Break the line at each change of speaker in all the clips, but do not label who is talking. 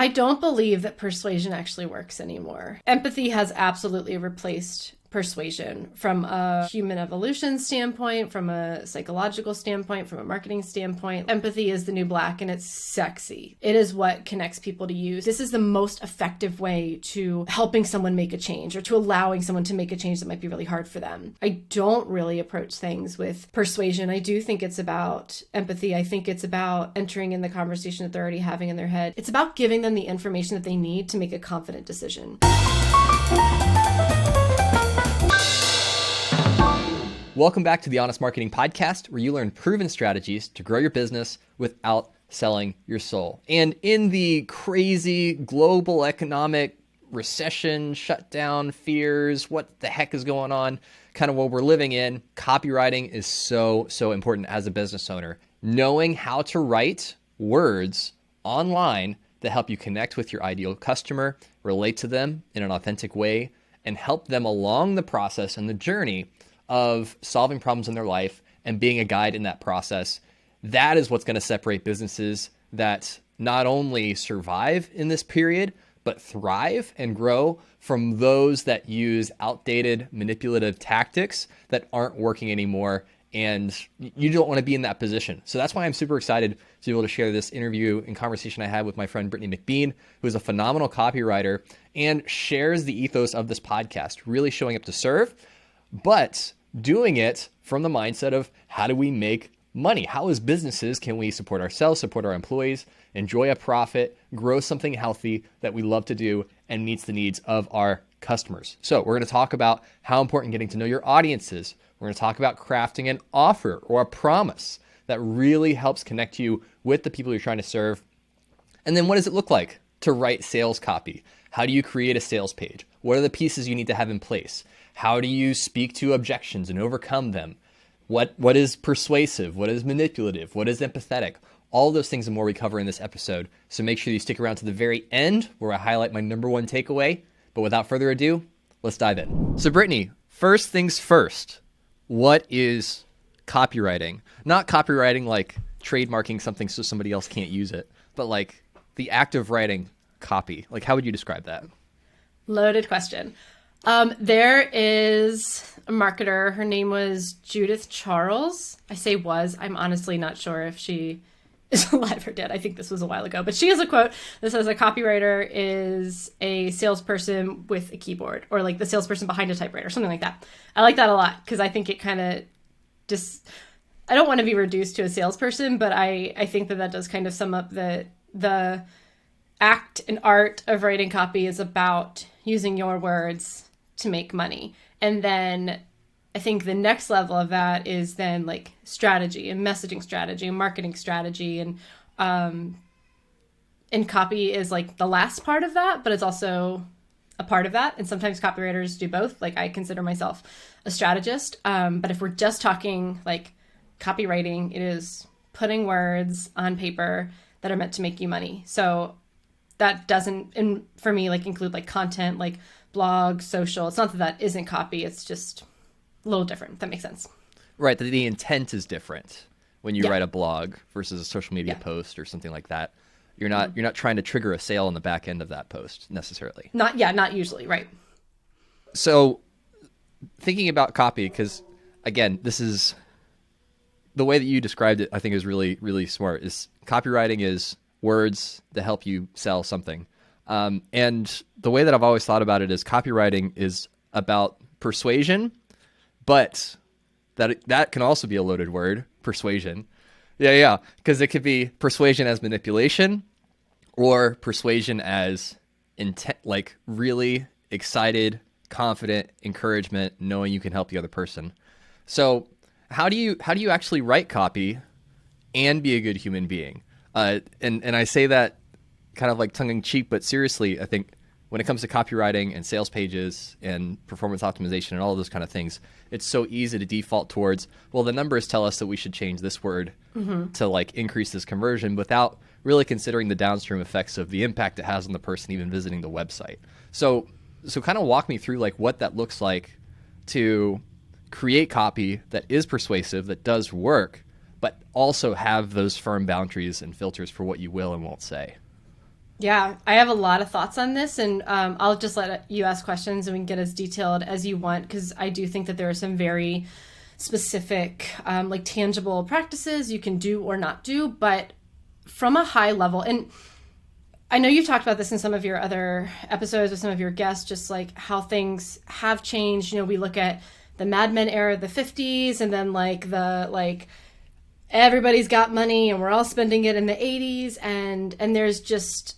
I don't believe that persuasion actually works anymore. Empathy has absolutely replaced persuasion from a human evolution standpoint, from a psychological standpoint, from a marketing standpoint. Empathy is the new black and it's sexy. It is what connects people to you. This is the most effective way to helping someone make a change or to allowing someone to make a change that might be really hard for them. I don't really approach things with persuasion. I do think it's about empathy. I think it's about entering in the conversation that they're already having in their head. It's about giving them the information that they need to make a confident decision.
Welcome back to the Honest Marketing Podcast, where you learn proven strategies to grow your business without selling your soul. And in the crazy global economic recession, shutdown, fears, what the heck is going on, kind of what we're living in, copywriting is so important as a business owner. Knowing how to write words online that help you connect with your ideal customer, relate to them in an authentic way, and help them along the process and the journey of solving problems in their life and being a guide in that process. That is what's going to separate businesses that not only survive in this period, but thrive and grow from those that use outdated manipulative tactics that aren't working anymore. And you don't want to be in that position. So that's why I'm super excited to be able to share this interview and conversation I had with my friend Brittany McBean, who is a phenomenal copywriter and shares the ethos of this podcast, really showing up to serve, but doing it from the mindset of how do we make money? How as businesses can we support ourselves, support our employees, enjoy a profit, grow something healthy that we love to do and meets the needs of our customers. So we're going to talk about how important getting to know your audience is. We're going to talk about crafting an offer or a promise that really helps connect you with the people you're trying to serve. And then what does it look like to write sales copy? How do you create a sales page? What are the pieces you need to have in place? How do you speak to objections and overcome them? What is persuasive? What is manipulative? What is empathetic? All those things and more we cover in this episode. So make sure you stick around to the very end where I highlight my number one takeaway. But without further ado, let's dive in. So Brittany, first things first, what is copywriting? Not copywriting like trademarking something so somebody else can't use it, but like the act of writing copy. Like how would you describe that?
Loaded question. There is a marketer. Her name was Judith Charles. I say was. I'm honestly not sure if she is alive or dead. I think this was a while ago. But she has a quote that says a copywriter is a salesperson with a keyboard, or like the salesperson behind a typewriter, something like that. I like that a lot because I think it kind of just, I don't want to be reduced to a salesperson, but I think that does kind of sum up the act and art of writing copy is about using your words to make money. And then I think the next level of that is then like strategy and messaging strategy and marketing strategy. And copy is like the last part of that, but it's also a part of that. And sometimes copywriters do both. Like I consider myself a strategist. But if we're just talking like copywriting, it is putting words on paper that are meant to make you money. So that doesn't, and for me, like include like content, like blog, social. It's not that isn't copy. It's just a little different. If that makes sense.
Right. The intent is different when you write a blog versus a social media post or something like that. You're not trying to trigger a sale on the back end of that post necessarily.
Not usually. Right.
So thinking about copy, because again, this is the way that you described it, I think is really, really smart. Is copywriting is words that help you sell something. And the way that I've always thought about it is copywriting is about persuasion, but that can also be a loaded word, persuasion. Yeah. Because it could be persuasion as manipulation or persuasion as intent, like really excited, confident encouragement, knowing you can help the other person. So how do you actually write copy and be a good human being? And I say that kind of like tongue in cheek, but seriously, I think when it comes to copywriting and sales pages and performance optimization and all of those kind of things, it's so easy to default towards, well, the numbers tell us that we should change this word to like increase this conversion without really considering the downstream effects of the impact it has on the person even visiting the website. So kind of walk me through like what that looks like to create copy that is persuasive, that does work, but also have those firm boundaries and filters for what you will and won't say.
Yeah, I have a lot of thoughts on this, and I'll just let you ask questions and we can get as detailed as you want, because I do think that there are some very specific, like tangible practices you can do or not do, but from a high level, and I know you've talked about this in some of your other episodes with some of your guests, just like how things have changed. You know, we look at the Mad Men era of the 50s, and then like everybody's got money and we're all spending it in the 80s, and there's just,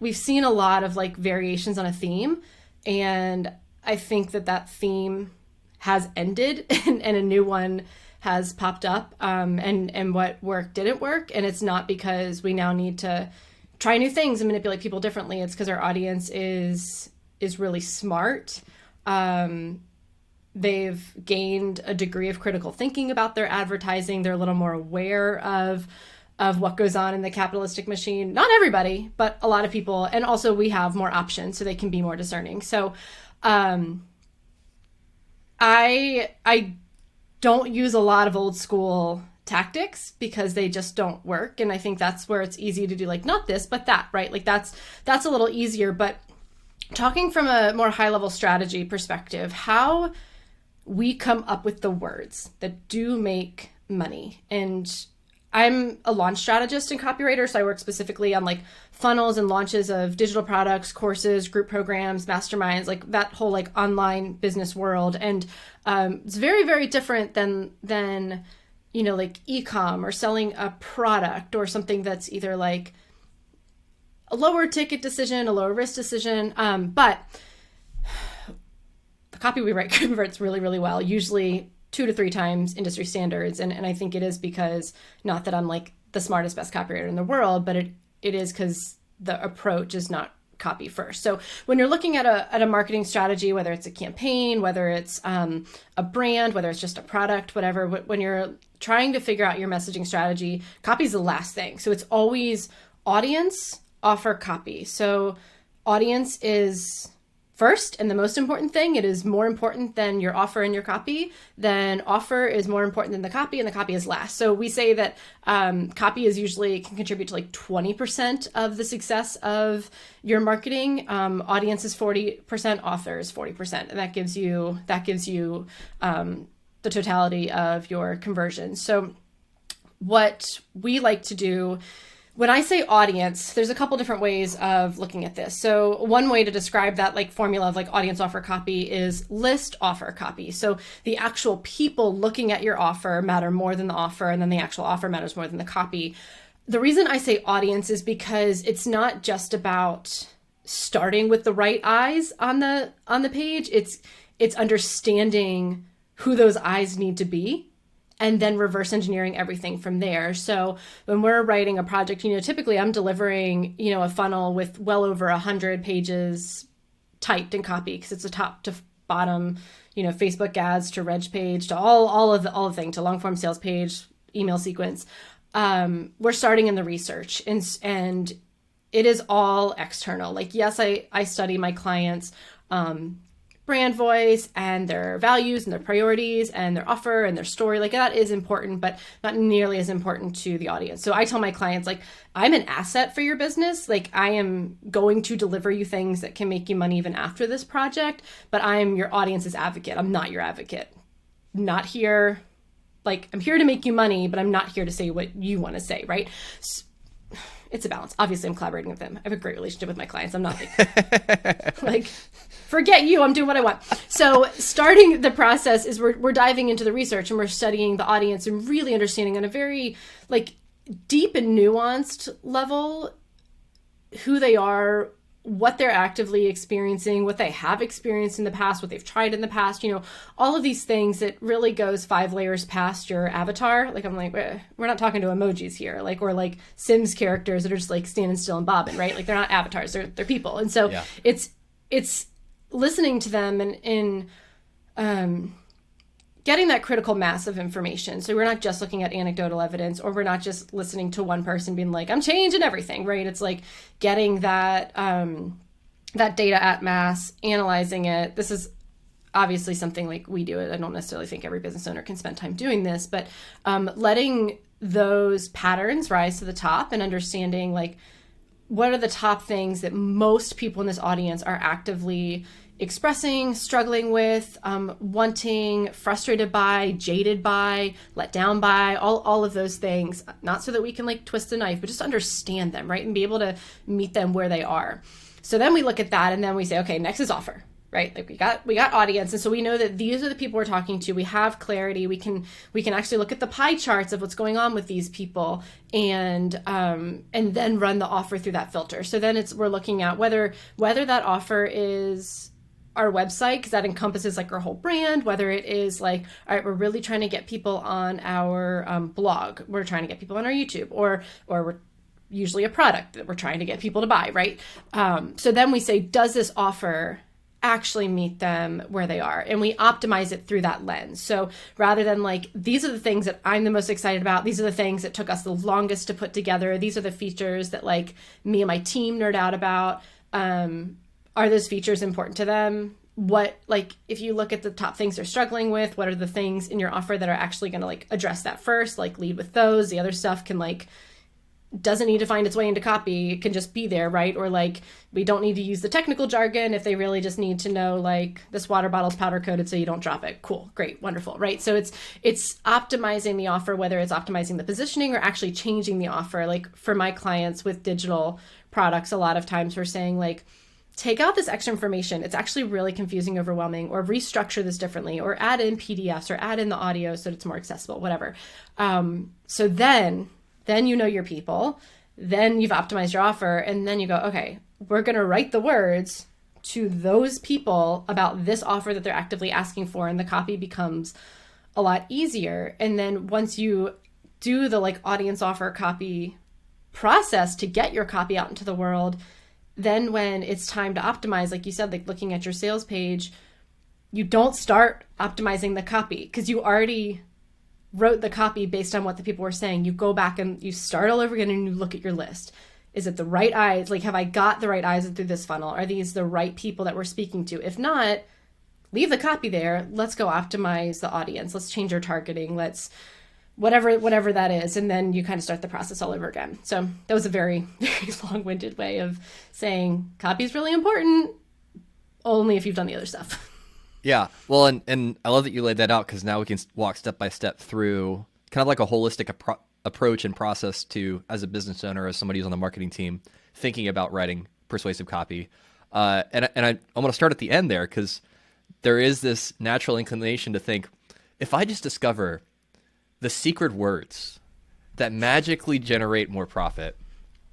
we've seen a lot of like variations on a theme, and I think that theme has ended and a new one has popped up, and what worked didn't work. And it's not because we now need to try new things and manipulate people differently. It's because our audience is really smart. They've gained a degree of critical thinking about their advertising. They're a little more aware of what goes on in the capitalistic machine. Not everybody, but a lot of people. And also we have more options, so they can be more discerning. So I don't use a lot of old school tactics because they just don't work. And I think that's where it's easy to do like, not this, but that, right? Like that's a little easier. But talking from a more high level strategy perspective, how we come up with the words that do make money. And I'm a launch strategist and copywriter, so I work specifically on like funnels and launches of digital products, courses, group programs, masterminds, like that whole like online business world. And it's very, very different than you know, like e-com or selling a product or something that's either like a lower ticket decision, a lower risk decision. But the copy we write converts really, really well, usually 2 to 3 times industry standards. And I think it is because, not that I'm like the smartest, best copywriter in the world, but it is because the approach is not copy first. So when you're looking at a marketing strategy, whether it's a campaign, whether it's a brand, whether it's just a product, whatever, when you're trying to figure out your messaging strategy, copy is the last thing. So it's always audience, offer, copy. So audience is first and the most important thing. It is more important than your offer and your copy. Then offer is more important than the copy, and the copy is last. So we say that copy is usually can contribute to like 20% of the success of your marketing. Audience is 40%, author is 40%, and that gives you the totality of your conversion. So what we like to do, when I say audience, there's a couple different ways of looking at this. So one way to describe that like formula of like audience, offer, copy is list, offer, copy. So the actual people looking at your offer matter more than the offer, and then the actual offer matters more than the copy. The reason I say audience is because it's not just about starting with the right eyes on the page. It's understanding who those eyes need to be, and then reverse engineering everything from there. So when we're writing a project, you know, typically I'm delivering, you know, a funnel with well over 100 pages typed in copy, because it's a top to bottom, you know, Facebook ads to reg page to all of the thing, to long form sales page, email sequence. We're starting in the research, and it is all external. Like, yes, I study my clients' brand voice and their values and their priorities and their offer and their story. Like, that is important, but not nearly as important to the audience. So I tell my clients, like, I'm an asset for your business. Like, I am going to deliver you things that can make you money even after this project, but I'm your audience's advocate. I'm not your advocate. Not here. Like, I'm here to make you money, but I'm not here to say what you want to say, right? It's a balance. Obviously, I'm collaborating with them. I have a great relationship with my clients. I'm not like forget you, I'm doing what I want. So starting the process is we're diving into the research, and we're studying the audience and really understanding on a very like deep and nuanced level who they are, what they're actively experiencing, what they have experienced in the past, what they've tried in the past, you know, all of these things. That really goes 5 layers past your avatar. Like, I'm like, we're not talking to emojis here, like, or like Sims characters that are just like standing still and bobbing, right? Like, they're not avatars, they're people. And so it's listening to them and getting that critical mass of information. So we're not just looking at anecdotal evidence, or we're not just listening to one person being like, I'm changing everything, right? It's like getting that data at mass, analyzing it. This is obviously something like we do it. I don't necessarily think every business owner can spend time doing this, but letting those patterns rise to the top and understanding like what are the top things that most people in this audience are actively expressing, struggling with, wanting, frustrated by, jaded by, let down by, all of those things, not so that we can like twist the knife, but just understand them, right? And be able to meet them where they are. So then we look at that and then we say, okay, next is offer, right? Like we got audience. And so we know that these are the people we're talking to. We have clarity. We can actually look at the pie charts of what's going on with these people and then run the offer through that filter. So then we're looking at whether that offer is our website, because that encompasses like our whole brand, whether it is like, all right, we're really trying to get people on our blog, we're trying to get people on our YouTube, or we're usually a product that we're trying to get people to buy, right? So then we say, does this offer actually meet them where they are? And we optimize it through that lens. So rather than like, these are the things that I'm the most excited about, these are the things that took us the longest to put together, these are the features that like me and my team nerd out about, are those features important to them? What, like, if you look at the top things they're struggling with, what are the things in your offer that are actually going to like address that first, like lead with those? The other stuff can like, doesn't need to find its way into copy. It can just be there, right? Or like, we don't need to use the technical jargon if they really just need to know like this water bottle's powder coated so you don't drop it. Cool, great, wonderful, right? So it's optimizing the offer, whether it's optimizing the positioning or actually changing the offer. Like for my clients with digital products, a lot of times we're saying like, take out this extra information. It's actually really confusing, overwhelming, or restructure this differently, or add in PDFs, or add in the audio so that it's more accessible, whatever. So then you know your people, then you've optimized your offer, and then you go, okay, we're going to write the words to those people about this offer that they're actively asking for, and the copy becomes a lot easier. And then once you do the like audience offer copy process to get your copy out into the world, then when it's time to optimize, like you said, like looking at your sales page, you don't start optimizing the copy because you already wrote the copy based on what the people were saying. You go back and you start all over again and you look at your list. Is it the right eyes? Like, have I got the right eyes through this funnel? Are these the right people that we're speaking to? If not, leave the copy there. Let's go optimize the audience. Let's change our targeting. Let's whatever that is. And then you kind of start the process all over again. So that was a very, very long-winded way of saying copy is really important, only if you've done the other stuff.
Yeah. Well, and I love that you laid that out because now we can walk step by step through kind of like a holistic approach and process to, as a business owner, as somebody who's on the marketing team, thinking about writing persuasive copy. And I want to start at the end there because there is this natural inclination to think, if I just discover the secret words that magically generate more profit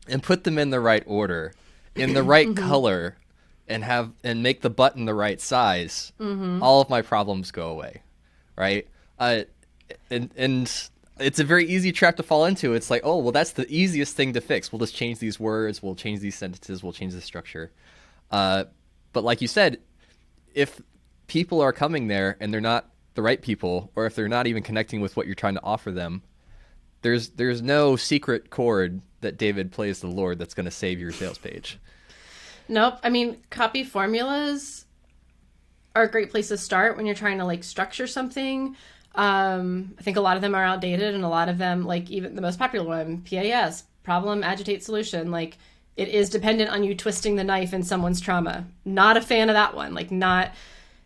and put them in the right order, in the right color, and make the button the right size, all of my problems go away, right? And it's a very easy trap to fall into. It's like, oh, well, that's the easiest thing to fix. We'll just change these words, we'll change these sentences, we'll change the structure. But like you said, if people are coming there and they're not the right people, or if they're not even connecting with what you're trying to offer them, there's no secret chord that David plays to the Lord that's going to save your sales page.
Nope. I mean, copy formulas are a great place to start when you're trying to like structure something. I think a lot of them are outdated, and a lot of them, like even the most popular one, PAS, problem, agitate, solution, like it is dependent on you twisting the knife in someone's trauma. Not a fan of that one. Like not,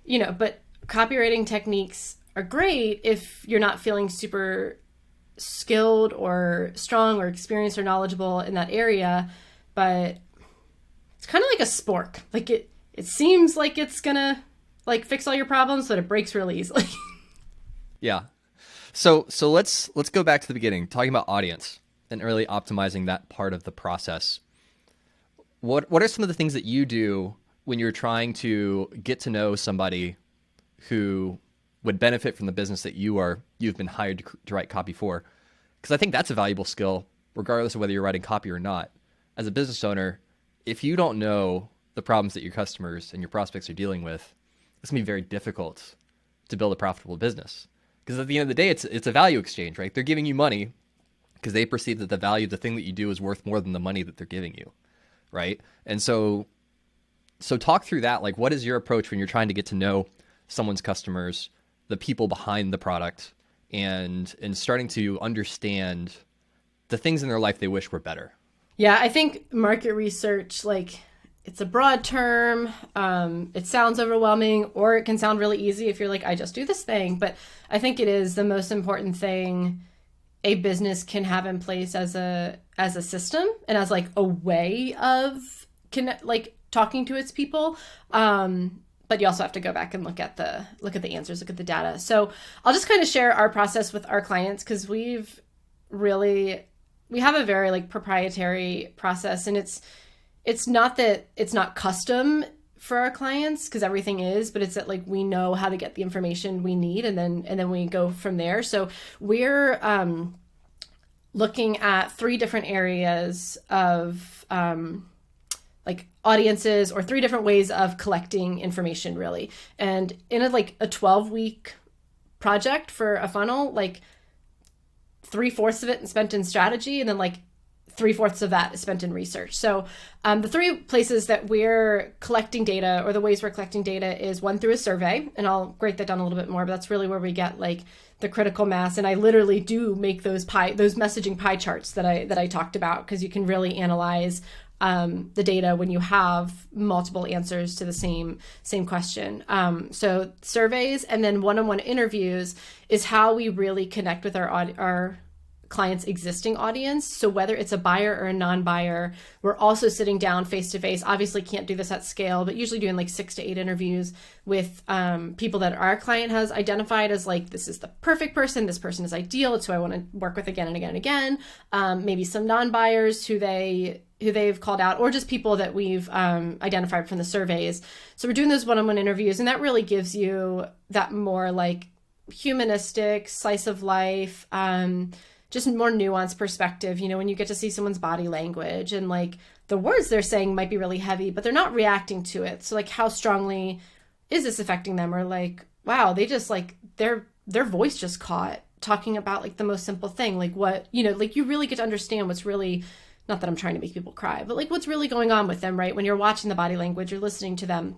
but copywriting techniques are great if you're not feeling super skilled or strong or experienced or knowledgeable in that area, but it's kind of like a spork. Like it seems like it's gonna like fix all your problems, but it breaks really easily.
Yeah. So let's go back to the beginning, talking about audience and really optimizing that part of the process. What are some of the things that you do when you're trying to get to know somebody who would benefit from the business that you've been hired to write copy for? Because I think that's a valuable skill, regardless of whether you're writing copy or not. As a business owner, if you don't know the problems that your customers and your prospects are dealing with, it's gonna be very difficult to build a profitable business. Because at the end of the day, it's a value exchange, right? They're giving you money because they perceive that the value of the thing that you do is worth more than the money that they're giving you, right? And so talk through that. Like, what is your approach when you're trying to get to know someone's customers, the people behind the product, and starting to understand the things in their life they wish were better?
Yeah, I think market research, like, it's a broad term. It sounds overwhelming, or it can sound really easy if you're like, I just do this thing. But I think it is the most important thing a business can have in place as a system and as like a way of like talking to its people. But you also have to go back and look at the answers, look at the data. So I'll just kind of share our process with our clients, because we have a very like proprietary process, and it's not that it's not custom for our clients, because everything is, but it's that like we know how to get the information we need, and then we go from there. So we're looking at 3 different areas of like audiences, or 3 different ways of collecting information, really. And in a 12-week project for a funnel, like 3/4 of it is spent in strategy, and then like 3/4 of that is spent in research. So the 3 places that we're collecting data, or the ways we're collecting data, is 1 through a survey, and I'll break that down a little bit more, but that's really where we get like the critical mass. And I literally do make those messaging pie charts that I talked about, because you can really analyze the data when you have multiple answers to the same question. So surveys and then one-on-one interviews is how we really connect with our client's existing audience. So whether it's a buyer or a non-buyer, we're also sitting down face to face. Obviously can't do this at scale, but usually doing like 6 to 8 interviews with people that our client has identified as like, this is the perfect person, this person is ideal, it's who I want to work with again and again and again. Maybe some non-buyers who they've called out, or just people that we've identified from the surveys. So we're doing those one-on-one interviews, and that really gives you that more like humanistic slice of life, just more nuanced perspective, when you get to see someone's body language, and like the words they're saying might be really heavy, but they're not reacting to it. So like, how strongly is this affecting them? Or like, wow, they just like their voice just caught talking about like the most simple thing. Like what, like you really get to understand what's really, not that I'm trying to make people cry, but like what's really going on with them, right? When you're watching the body language, you're listening to them.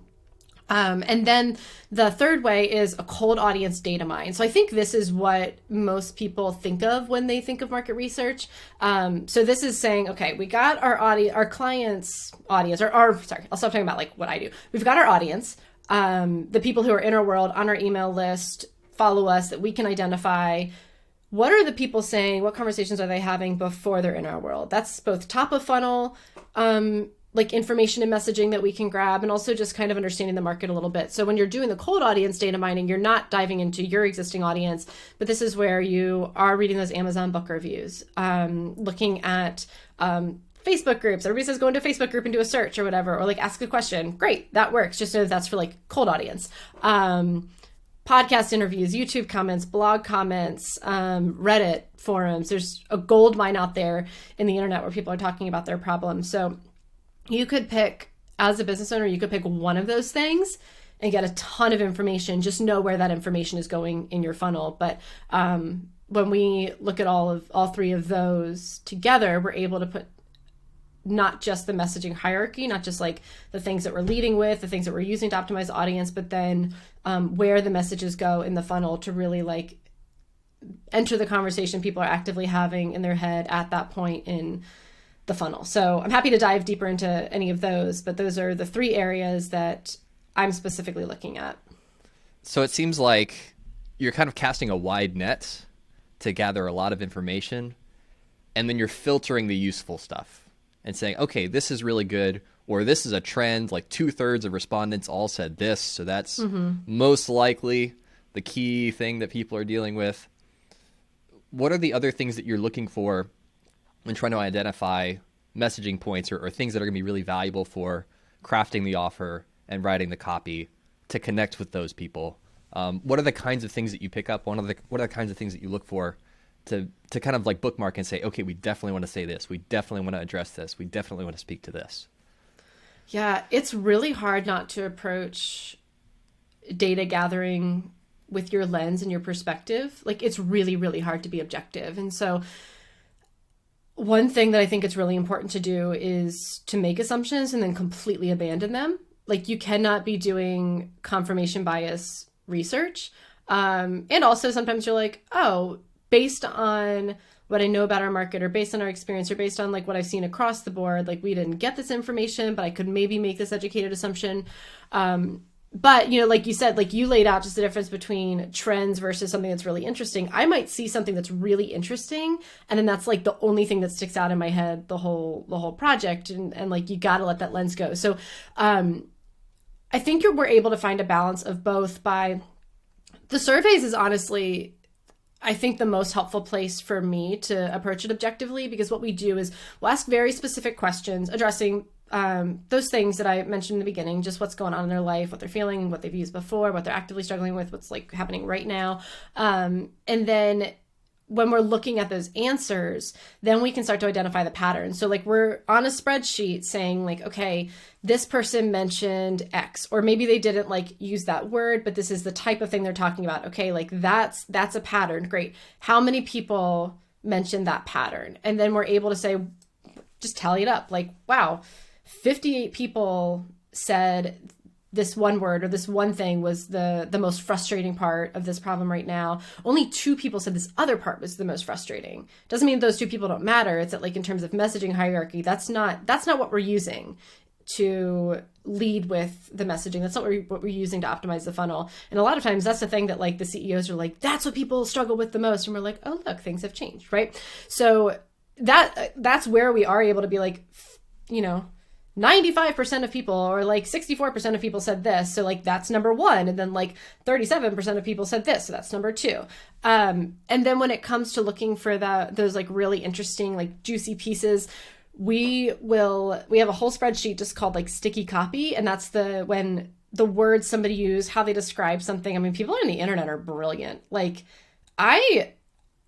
And then the third way is a cold audience data mine. So I think this is what most people think of when they think of market research. So this is saying, okay, we got our client's audience, I'll stop talking about like what I do. We've got our audience, the people who are in our world, on our email list, follow us, that we can identify. What are the people saying? What conversations are they having before they're in our world? That's both top of funnel, like information and messaging that we can grab, and also just kind of understanding the market a little bit. So when you're doing the cold audience data mining, you're not diving into your existing audience, but this is where you are reading those Amazon book reviews, looking at Facebook groups. Everybody says go into a Facebook group and do a search or whatever, or like ask a question. Great, that works. Just know that's for like cold audience. Podcast interviews, YouTube comments, blog comments, Reddit forums. There's a gold mine out there in the internet where people are talking about their problems. So you could pick, as a business owner, you could pick one of those things and get a ton of information. Just know where that information is going in your funnel. But when we look at all 3 of those together, we're able to put not just the messaging hierarchy, not just like the things that we're leading with, the things that we're using to optimize the audience, but then where the messages go in the funnel to really like enter the conversation people are actively having in their head at that point in the funnel. So I'm happy to dive deeper into any of those, but those are the 3 areas that I'm specifically looking at.
So it seems like you're kind of casting a wide net to gather a lot of information, and then you're filtering the useful stuff and saying, okay, this is really good, or this is a trend, like 2/3 of respondents all said this, so that's most likely the key thing that people are dealing with. What are the other things that you're looking for when trying to identify messaging points or things that are going to be really valuable for crafting the offer and writing the copy to connect with those people? What are the kinds of things that you pick up? What are the kinds of things that you look for to kind of like bookmark and say, okay, we definitely want to say this. We definitely want to address this. We definitely want to speak to this.
Yeah, it's really hard not to approach data gathering with your lens and your perspective. Like it's really, really hard to be objective. And so one thing that I think it's really important to do is to make assumptions and then completely abandon them. Like you cannot be doing confirmation bias research. And also sometimes you're like, oh, based on what I know about our market, or based on our experience, or based on like what I've seen across the board, like we didn't get this information, but I could maybe make this educated assumption. But, you know, like you said, like you laid out just the difference between trends versus something that's really interesting. I might see something that's really interesting, and then that's like the only thing that sticks out in my head the whole project. And like, you got to let that lens go. So I think we're able to find a balance of both. By the surveys is honestly, I think, the most helpful place for me to approach it objectively, because what we do is we'll ask very specific questions addressing those things that I mentioned in the beginning, just what's going on in their life, what they're feeling, what they've used before, what they're actively struggling with, what's like happening right now. And then when we're looking at those answers, then we can start to identify the patterns. So like, we're on a spreadsheet saying like, okay, this person mentioned X, or maybe they didn't like use that word, but this is the type of thing they're talking about. Okay, like that's a pattern. Great. How many people mentioned that pattern? And then we're able to say, just tally it up. Like, wow, 58 people said this one word or this one thing was the most frustrating part of this problem right now. Only 2 people said this other part was the most frustrating. Doesn't mean those 2 people don't matter. It's that like, in terms of messaging hierarchy, that's not what we're using to lead with the messaging. That's not what we're using to optimize the funnel. And a lot of times that's the thing that like the CEOs are like, that's what people struggle with the most. And we're like, oh, look, things have changed, right? So that's where we are able to be like, you know, 95% of people, or like 64% of people said this. So like, that's number 1. And then like 37% of people said this. So that's number 2. And then when it comes to looking for those like really interesting, like juicy pieces, we have a whole spreadsheet just called like sticky copy. And that's when the words somebody used, how they describe something. I mean, people on the internet are brilliant. Like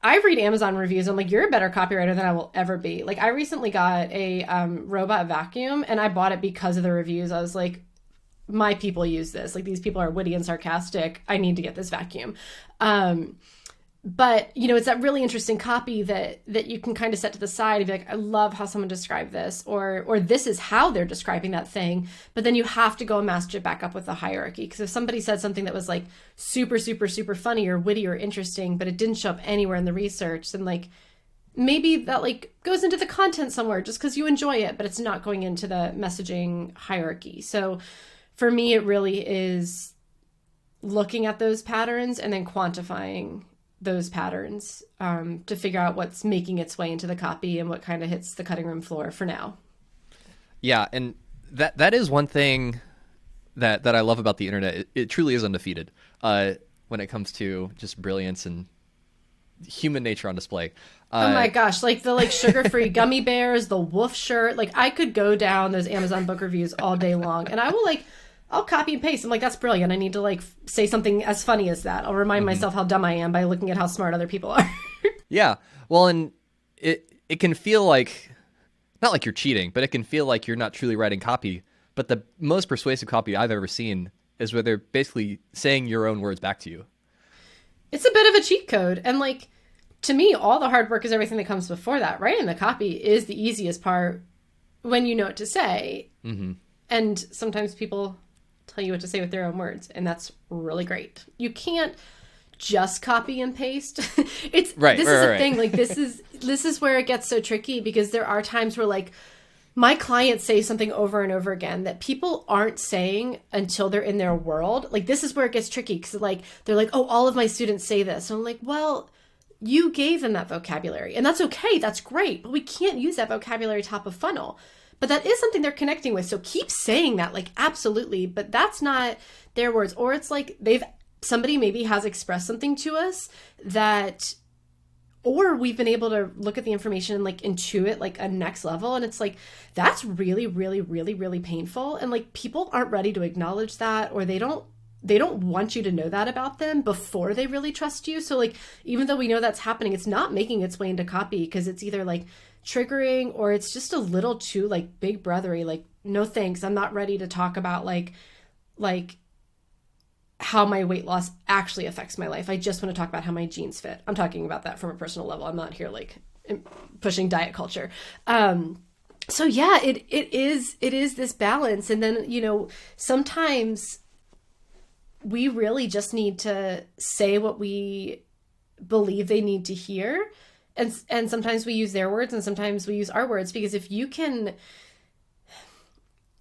I read Amazon reviews. I'm like, you're a better copywriter than I will ever be. Like, I recently got a robot vacuum, and I bought it because of the reviews. I was like, my people use this. Like, these people are witty and sarcastic. I need to get this vacuum. But, you know, it's that really interesting copy that you can kind of set to the side and be like, I love how someone described this, or this is how they're describing that thing. But then you have to go and match it back up with the hierarchy. Because if somebody said something that was like super, super, super funny or witty or interesting, but it didn't show up anywhere in the research, then like, maybe that like goes into the content somewhere just because you enjoy it, but it's not going into the messaging hierarchy. So for me, it really is looking at those patterns and then quantifying those patterns to figure out what's making its way into the copy and what kind of hits the cutting room floor for now.
Yeah, and that is one thing that I love about the internet. It truly is undefeated when it comes to just brilliance and human nature on display.
Oh my gosh, like the sugar-free gummy bears, the wolf shirt. Like, I could go down those Amazon book reviews all day long, and I'll copy and paste. I'm like, that's brilliant. I need to like say something as funny as that. I'll remind myself how dumb I am by looking at how smart other people are.
Yeah. Well, and it can feel like, not like you're cheating, but it can feel like you're not truly writing copy. But the most persuasive copy I've ever seen is where they're basically saying your own words back to you.
It's a bit of a cheat code. And like, to me, all the hard work is everything that comes before that. Writing the copy is the easiest part when you know what to say. Mm-hmm. And sometimes people tell you what to say with their own words, and that's really great. You can't just copy and paste. This is the thing. Like, this is where it gets so tricky, because there are times where like my clients say something over and over again that people aren't saying until they're in their world. Like, this is where it gets tricky, because like they're like, oh, all of my students say this. And I'm like, well, you gave them that vocabulary, and that's okay. That's great, but we can't use that vocabulary top of funnel. But that is something they're connecting with. So keep saying that, like, absolutely. But that's not their words. Or it's like somebody maybe has expressed something to us that, or we've been able to look at the information and like intuit like a next level. And it's like, that's really, really, really, really painful. And like, people aren't ready to acknowledge that, or they don't want you to know that about them before they really trust you. So like, even though we know that's happening, it's not making its way into copy, because it's either like triggering, or it's just a little too like big brothery. Like, no thanks, I'm not ready to talk about like how my weight loss actually affects my life. I just want to talk about how my jeans fit. I'm talking about that from a personal level. I'm not here like pushing diet culture. So yeah, it is this balance. And then, you know, sometimes we really just need to say what we believe they need to hear, And sometimes we use their words and sometimes we use our words, because if you can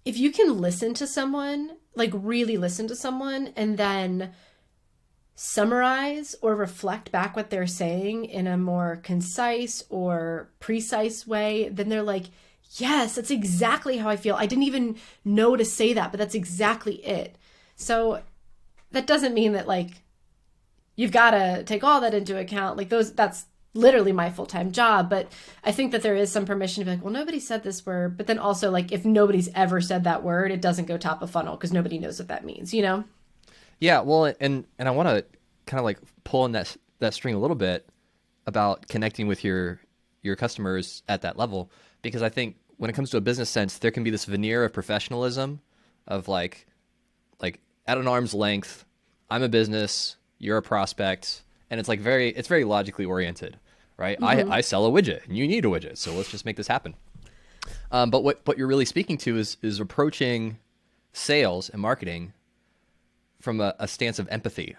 listen to someone, like really listen to someone, and then summarize or reflect back what they're saying in a more concise or precise way, then they're like, yes, that's exactly how I feel. I didn't even know to say that, but that's exactly it. So that doesn't mean that like you've got to take all that into account. Like that's literally my full-time job. But I think that there is some permission to be like, well, nobody said this word. But then also, like, if nobody's ever said that word, it doesn't go top of funnel because nobody knows what that means, you know?
Yeah, well, and I want to kind of like pull in that string a little bit about connecting with your customers at that level, because I think when it comes to a business sense, there can be this veneer of professionalism of like at an arm's length, I'm a business, you're a prospect, and it's like it's very logically oriented, right? Mm-hmm. I sell a widget and you need a widget, so let's just make this happen. But what you're really speaking to is approaching sales and marketing from a stance of empathy,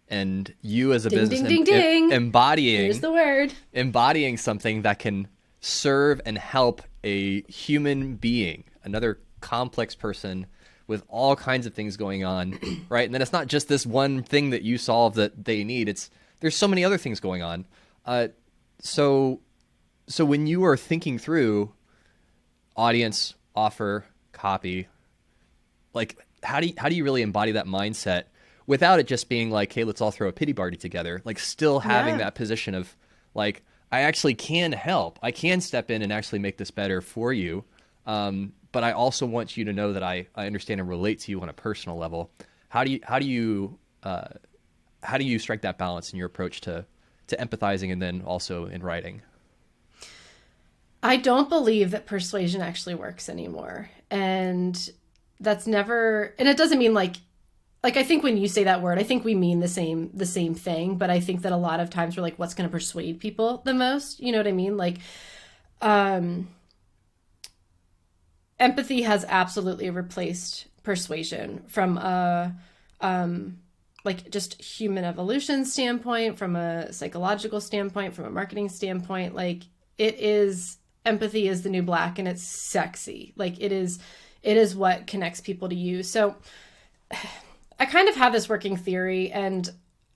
and you as a business embodying,
here's the word,
embodying something that can serve and help a human being, another complex person with all kinds of things going on, right? And then it's not just this one thing that you solve that they need. There's so many other things going on. So when you are thinking through audience, offer, copy, like how do you really embody that mindset without it just being like, hey, let's all throw a pity party together? Like still having that position of like, I actually can help. I can step in and actually make this better for you. But I also want you to know that I understand and relate to you on a personal level. How do you strike that balance in your approach to empathizing and then also in writing?
I don't believe that persuasion actually works anymore. And that's never, and it doesn't mean like I think when you say that word, I think we mean the same thing, but I think that a lot of times we're like, what's going to persuade people the most? You know what I mean? Like, empathy has absolutely replaced persuasion from a, like just human evolution standpoint, from a psychological standpoint, from a marketing standpoint. Like empathy is the new black, and it's sexy. Like it is what connects people to you. So I kind of have this working theory, and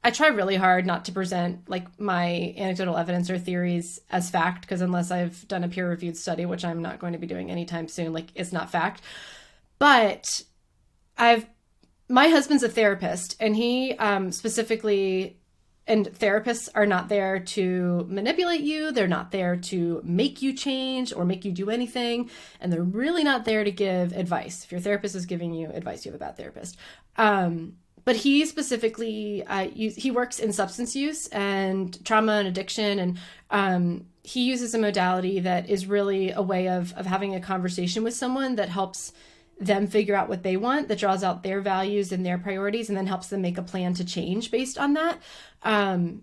I try really hard not to present like my anecdotal evidence or theories as fact, because unless I've done a peer-reviewed study, which I'm not going to be doing anytime soon, like it's not fact. But my husband's a therapist, and he specifically, and therapists are not there to manipulate you. They're not there to make you change or make you do anything. And they're really not there to give advice. If your therapist is giving you advice, you have a bad therapist. But he specifically, he works in substance use and trauma and addiction. And he uses a modality that is really a way of having a conversation with someone that helps them figure out what they want, that draws out their values and their priorities, and then helps them make a plan to change based on that. And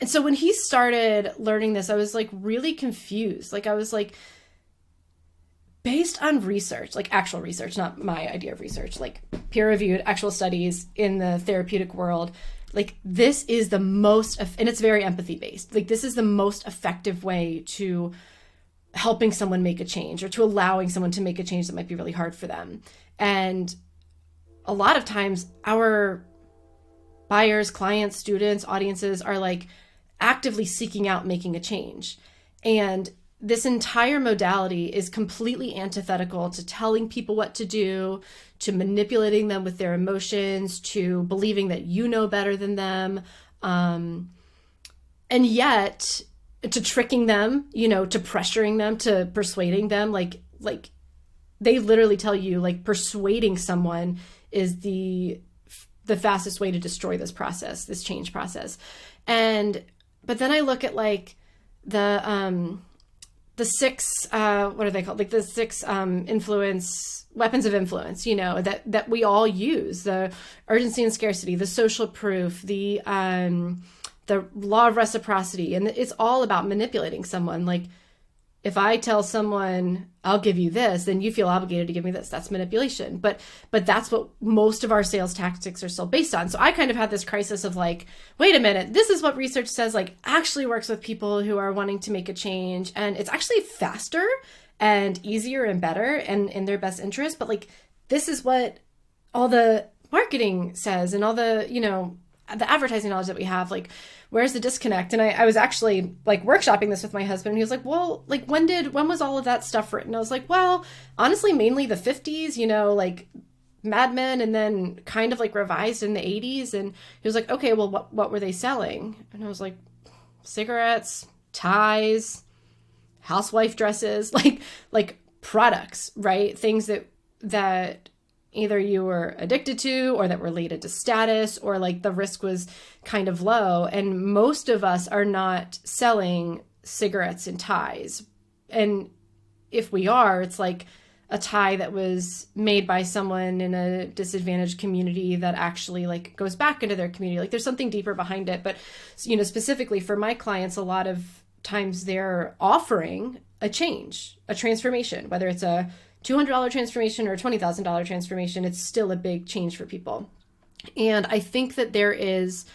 so when he started learning this, I was like really confused. Like I was like, based on research, like actual research, not my idea of research, like peer-reviewed actual studies in the therapeutic world, like this is the most, and it's very empathy-based. Like this is the most effective way to helping someone make a change, or to allowing someone to make a change that might be really hard for them. And a lot of times our buyers, clients, students, audiences are like actively seeking out making a change. And this entire modality is completely antithetical to telling people what to do, to manipulating them with their emotions, to believing that you know better than them. And yet to tricking them, you know, to pressuring them, to persuading them, like they literally tell you like persuading someone is the fastest way to destroy this process, this change process. But then I look at like the 6, what are they called? Like the 6 weapons of influence, you know, that we all use: the urgency and scarcity, the social proof, the law of reciprocity. And it's all about manipulating someone. Like if I tell someone I'll give you this, then you feel obligated to give me this. That's manipulation. But that's what most of our sales tactics are still based on. So I kind of had this crisis of like, wait a minute, this is what research says like actually works with people who are wanting to make a change, and it's actually faster and easier and better and in their best interest. But like, this is what all the marketing says and all the, you know, the advertising knowledge that we have. Like, where's the disconnect? And I was actually like workshopping this with my husband, and he was like, well, like when was all of that stuff written? I was like, well, honestly, mainly the 50s, you know, like Mad Men, and then kind of like revised in the 80s. And he was like, okay, well, what were they selling? And I was like, cigarettes, ties, housewife dresses, like products, right? Things that either you were addicted to or that related to status, or like the risk was kind of low. And most of us are not selling cigarettes and ties. And if we are, it's like a tie that was made by someone in a disadvantaged community that actually like goes back into their community. Like there's something deeper behind it. But, you know, specifically for my clients, a lot of times they're offering a change, a transformation, whether it's a $200 transformation or a $20,000 transformation, it's still a big change for people. And I think that there is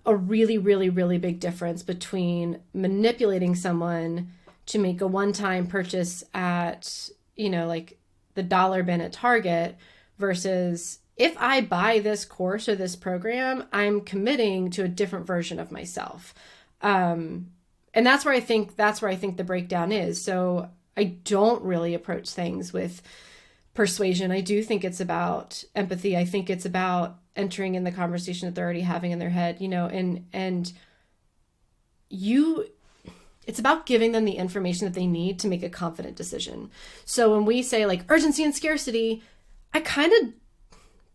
a really, really, really big difference between manipulating someone to make a one-time purchase at, you know, like the dollar bin at Target versus if I buy this course or this program, I'm committing to a different version of myself. And that's where I think the breakdown is. So I don't really approach things with persuasion. I do think it's about empathy. I think it's about entering in the conversation that they're already having in their head, you know, and it's about giving them the information that they need to make a confident decision. So when we say like urgency and scarcity, I kind of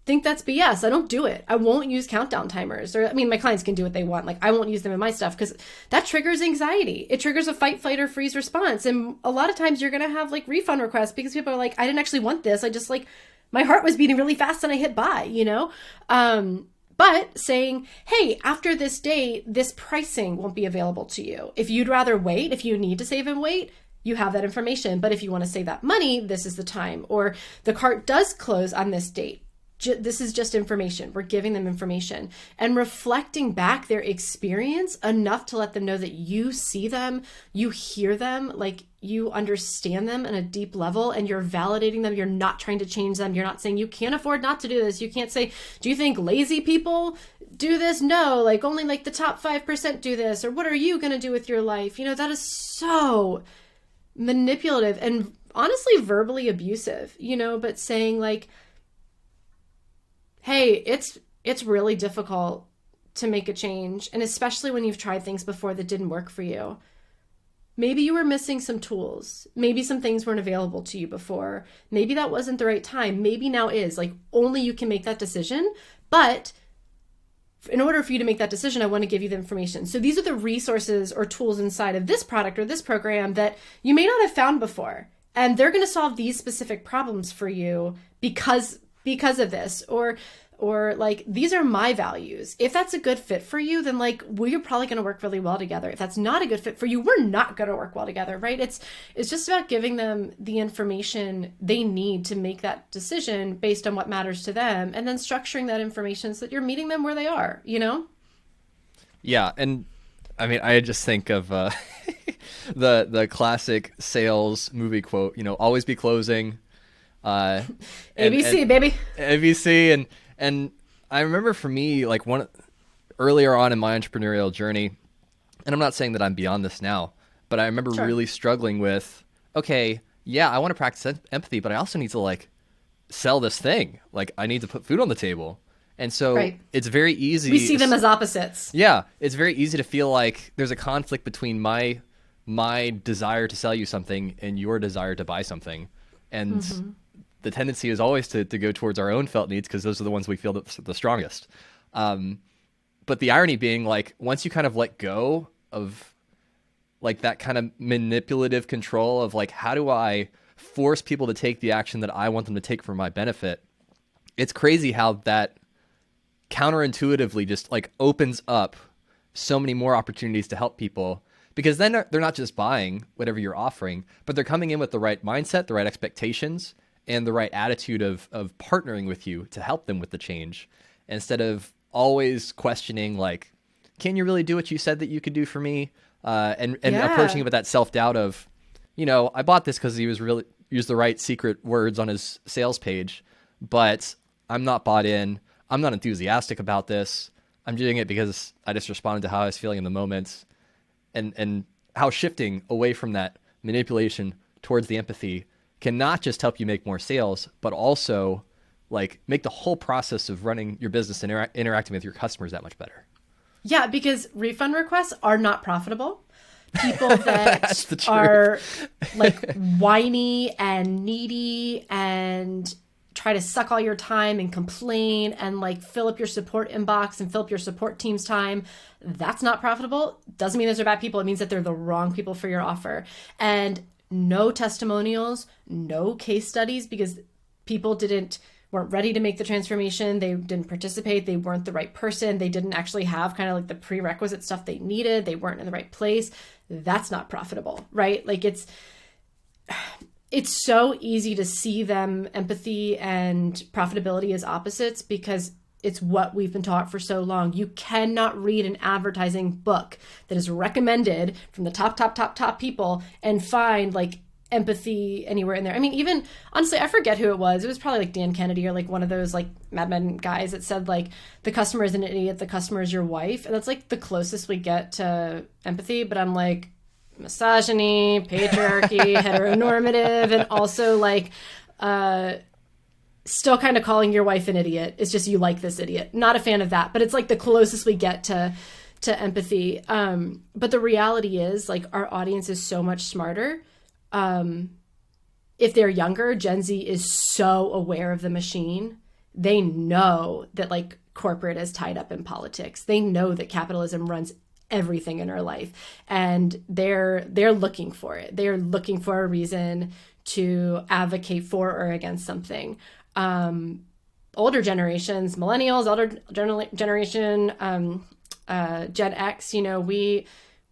think that's BS. I don't do it. I won't use countdown timers. Or, I mean, my clients can do what they want. Like, I won't use them in my stuff because that triggers anxiety. It triggers a fight, flight, or freeze response. And a lot of times you're going to have like refund requests because people are like, I didn't actually want this. I just like, my heart was beating really fast and I hit buy, you know? But saying, hey, after this date, this pricing won't be available to you. If you'd rather wait, if you need to save and wait, you have that information. But if you want to save that money, this is the time. Or the cart does close on this date. This is just information. We're giving them information and reflecting back their experience enough to let them know that you see them, you hear them, like you understand them on a deep level, and you're validating them. You're not trying to change them. You're not saying you can't afford not to do this. You can't say, do you think lazy people do this? No, like only like the top 5% do this. Or what are you going to do with your life? You know, that is so manipulative and honestly verbally abusive, you know, but saying like, hey, it's really difficult to make a change. And especially when you've tried things before that didn't work for you. Maybe you were missing some tools. Maybe some things weren't available to you before. Maybe that wasn't the right time. Maybe now is. Like, only you can make that decision. But in order for you to make that decision, I want to give you the information. So these are the resources or tools inside of this product or this program that you may not have found before. And they're going to solve these specific problems for you because of this, or like, these are my values. If that's a good fit for you, then like, we're probably going to work really well together. If that's not a good fit for you, we're not going to work well together, right? It's just about giving them the information they need to make that decision based on what matters to them, and then structuring that information so that you're meeting them where they are, you know?
Yeah, and I mean, I just think of the classic sales movie quote, you know, always be closing.
ABC, baby.
ABC. And I remember for me, like earlier on in my entrepreneurial journey, and I'm not saying that I'm beyond this now, but I remember really struggling with, okay, yeah, I want to practice empathy, but I also need to like sell this thing. Like, I need to put food on the table. And so It's very easy.
We see them as opposites.
Yeah. It's very easy to feel like there's a conflict between my desire to sell you something and your desire to buy something. And the tendency is always to go towards our own felt needs because those are the ones we feel the strongest. But the irony being, like, once you kind of let go of like that kind of manipulative control of like, how do I force people to take the action that I want them to take for my benefit? It's crazy how that counterintuitively just like opens up so many more opportunities to help people, because then they're not just buying whatever you're offering, but they're coming in with the right mindset, the right expectations, and the right attitude of partnering with you to help them with the change, instead of always questioning, like, can you really do what you said that you could do for me? And approaching it with that self-doubt of, I bought this because he was really used the right secret words on his sales page, but I'm not bought in. I'm not enthusiastic about this. I'm doing it because I just responded to how I was feeling in the moment, and how shifting away from that manipulation towards the empathy can not just help you make more sales, but also like make the whole process of running your business and interacting with your customers that much better.
Yeah, because refund requests are not profitable. People that are like whiny and needy and try to suck all your time and complain and like fill up your support inbox and fill up your support team's time, that's not profitable. Doesn't mean those are bad people. It means that they're the wrong people for your offer. And no testimonials, no case studies, because people weren't ready to make the transformation. They didn't participate. They weren't the right person. They didn't actually have kind of like the prerequisite stuff they needed. They weren't in the right place. That's not profitable, right? Like it's so easy to see them, empathy and profitability, as opposites, because it's what we've been taught for so long. You cannot read an advertising book that is recommended from the top people and find like empathy anywhere in there. I mean, even honestly, I forget who it was. It was probably like Dan Kennedy or like one of those like Mad Men guys that said like the customer is an idiot, the customer is your wife. And that's like the closest we get to empathy. But I'm like, misogyny, patriarchy, heteronormative, and also like still kind of calling your wife an idiot. It's just you like this idiot. Not a fan of that, but it's like the closest we get to empathy. But the reality is like our audience is so much smarter. If they're younger, Gen Z is so aware of the machine. They know that like corporate is tied up in politics. They know that capitalism runs everything in our life, and they're looking for it. They're looking for a reason to advocate for or against something. Older generations, millennials, older generation, Gen X,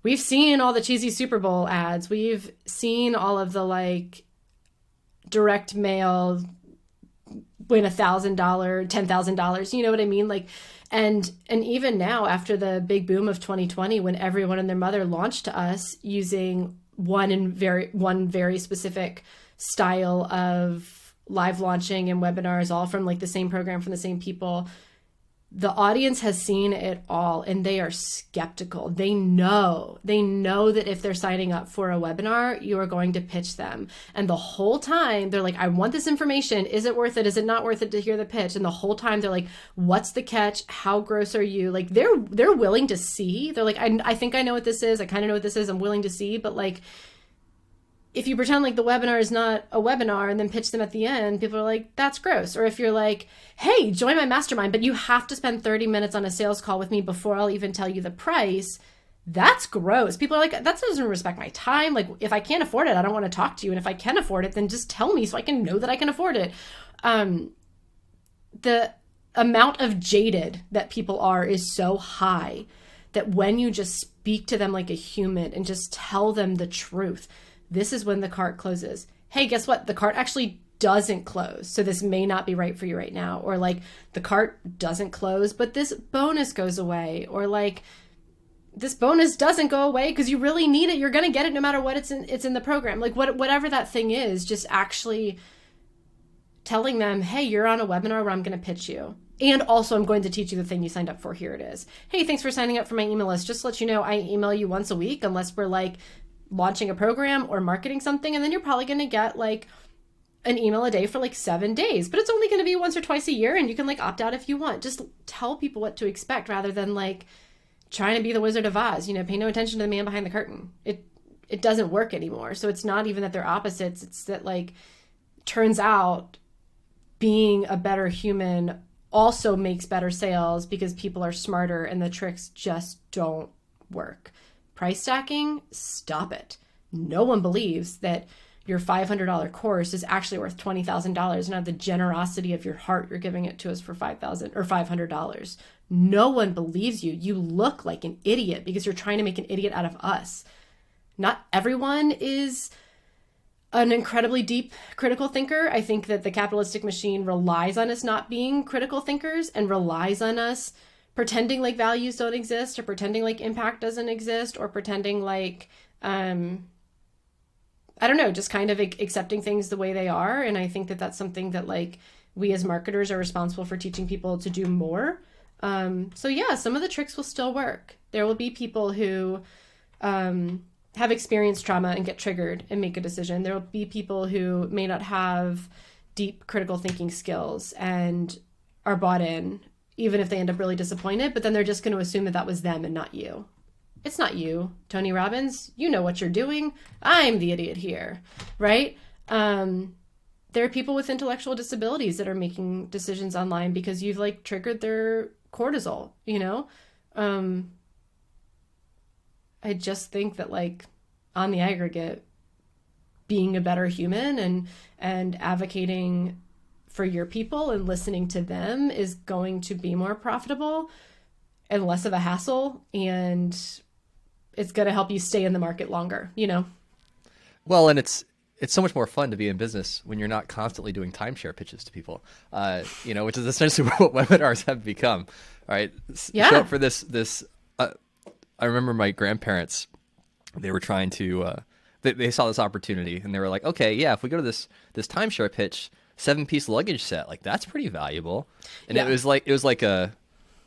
we've seen all the cheesy Super Bowl ads. We've seen all of the like direct mail win $1,000, $10,000. You know what I mean? Like, and even now after the big boom of 2020, when everyone and their mother launched to us using one very specific style of live launching and webinars, all from like the same program from the same people, the audience has seen it all and they are skeptical. They know that if they're signing up for a webinar, you are going to pitch them. And the whole time they're like, I want this information. Is it worth it? Is it not worth it to hear the pitch? And the whole time they're like, what's the catch? How gross are you? Like they're willing to see. They're like, I think I know what this is. I kind of know what this is. I'm willing to see. But like, if you pretend like the webinar is not a webinar and then pitch them at the end, people are like, that's gross. Or if you're like, hey, join my mastermind, but you have to spend 30 minutes on a sales call with me before I'll even tell you the price, that's gross. People are like, that doesn't respect my time. Like, if I can't afford it, I don't want to talk to you. And if I can afford it, then just tell me so I can know that I can afford it. The amount of jaded that people are is so high that when you just speak to them like a human and just tell them the truth, this is when the cart closes. Hey, guess what? The cart actually doesn't close. So this may not be right for you right now. Or like the cart doesn't close, but this bonus goes away. Or like this bonus doesn't go away because you really need it. You're going to get it no matter what it's in the program. Like whatever that thing is, just actually telling them, hey, you're on a webinar where I'm going to pitch you. And also I'm going to teach you the thing you signed up for. Here it is. Hey, thanks for signing up for my email list. Just to let you know, I email you once a week unless we're like launching a program or marketing something, and then you're probably going to get like an email a day for like 7 days, but it's only going to be once or twice a year, and you can like opt out if you want. Just tell people what to expect rather than like trying to be the Wizard of Oz. Pay no attention to the man behind the curtain. It doesn't work anymore. So it's not even that they're opposites. It's that like turns out being a better human also makes better sales because people are smarter and the tricks just don't work. Price stacking, stop it. No one believes that your $500 course is actually worth $20,000 and out of the generosity of your heart, you're giving it to us for $5,000 or $500. No one believes you. You look like an idiot because you're trying to make an idiot out of us. not everyone is an incredibly deep critical thinker. I think that the capitalistic machine relies on us not being critical thinkers and relies on us pretending like values don't exist, or pretending like impact doesn't exist, or pretending like, I don't know, just kind of accepting things the way they are. And I think that that's something that like we as marketers are responsible for teaching people to do more. So yeah, some of the tricks will still work. There will be people who have experienced trauma and get triggered and make a decision. There will be people who may not have deep critical thinking skills and are bought in, even if they end up really disappointed, but then they're just going to assume that that was them and not you. It's not you, Tony Robbins. You know what you're doing. I'm the idiot here, right? There are people with intellectual disabilities that are making decisions online because you've like triggered their cortisol, you know? I just think that like on the aggregate, being a better human and advocating for your people and listening to them is going to be more profitable and less of a hassle, and it's going to help you stay in the market longer, you know?
Well, and it's so much more fun to be in business when you're not constantly doing timeshare pitches to people, you know, which is essentially what webinars have become. All right.
Yeah.
Show up for this. I remember my grandparents, they were trying to, they saw this opportunity and they were like, okay, yeah, if we go to this timeshare pitch, 7-piece luggage set, like that's pretty valuable. And
Yeah.
it was like a,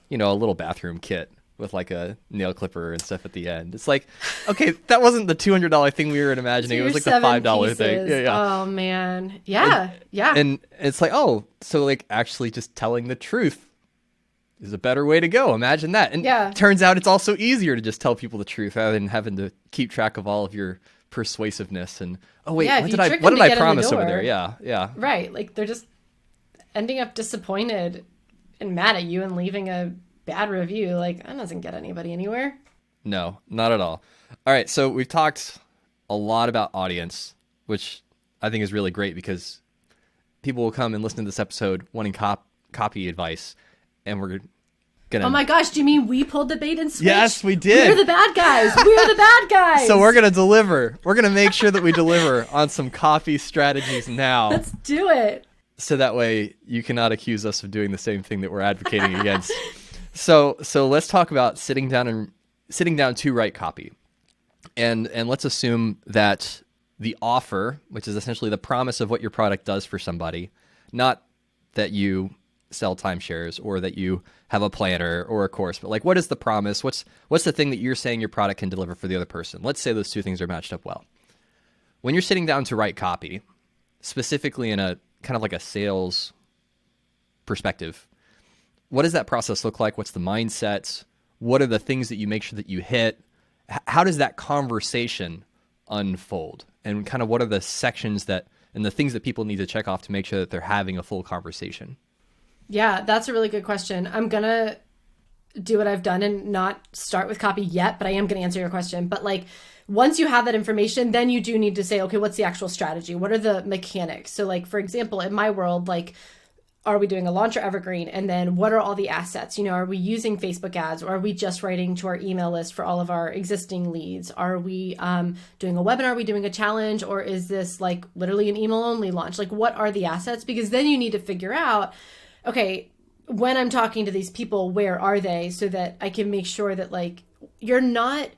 you know, a little bathroom kit with like a nail clipper and stuff at the end. It's like, okay, that wasn't the $200 thing we were imagining.
So
it was like the
your
$5 thing.
pieces.
Yeah.
Oh man. Yeah. Yeah.
And it's like, oh, so like actually just telling the truth is a better way to go. Imagine that. And
Yeah.
turns out it's also easier to just tell people the truth rather than having to keep track of all of your persuasiveness and, oh wait,
Yeah,
what
if you
did
trick
I
them to get in the
promise over
door.
there? Yeah. Yeah.
Right. Like they're just ending up disappointed and mad at you and leaving a bad review. Like that doesn't get anybody anywhere.
No, not at all. All right. So we've talked a lot about audience, which I think is really great because people will come and listen to this episode wanting copy advice, and we're gonna.
Oh my gosh, do you mean we pulled the bait and switch?
Yes, we did.
We're the bad guys. We're the bad guys.
So we're gonna deliver. We're gonna make sure that we deliver on some copy strategies now.
Let's do it.
So that way you cannot accuse us of doing the same thing that we're advocating against. So let's talk about sitting down to write copy. And let's assume that the offer, which is essentially the promise of what your product does for somebody, not that you sell timeshares or that you have a planner or a course, but like what is the promise? What's the thing that you're saying your product can deliver for the other person? Let's say those two things are matched up well. When you're sitting down to write copy, specifically in a kind of like a sales perspective, what does that process look like? What's the mindset? What are the things that you make sure that you hit? How does that conversation unfold? And kind of what are the sections and the things that people need to check off to make sure that they're having a full conversation?
Yeah, that's a really good question. I'm going to do what I've done and not start with copy yet, but I am going to answer your question. But like, once you have that information, then you do need to say, okay, what's the actual strategy? What are the mechanics? So like, for example, in my world, like, are we doing a launch or evergreen? And then what are all the assets? You know, are we using Facebook ads, or are we just writing to our email list for all of our existing leads? Are we doing a webinar? Are we doing a challenge? Or is this like literally an email only launch? Like, what are the assets? Because then you need to figure out, okay, when I'm talking to these people, where are they? So that I can make sure that like, you're not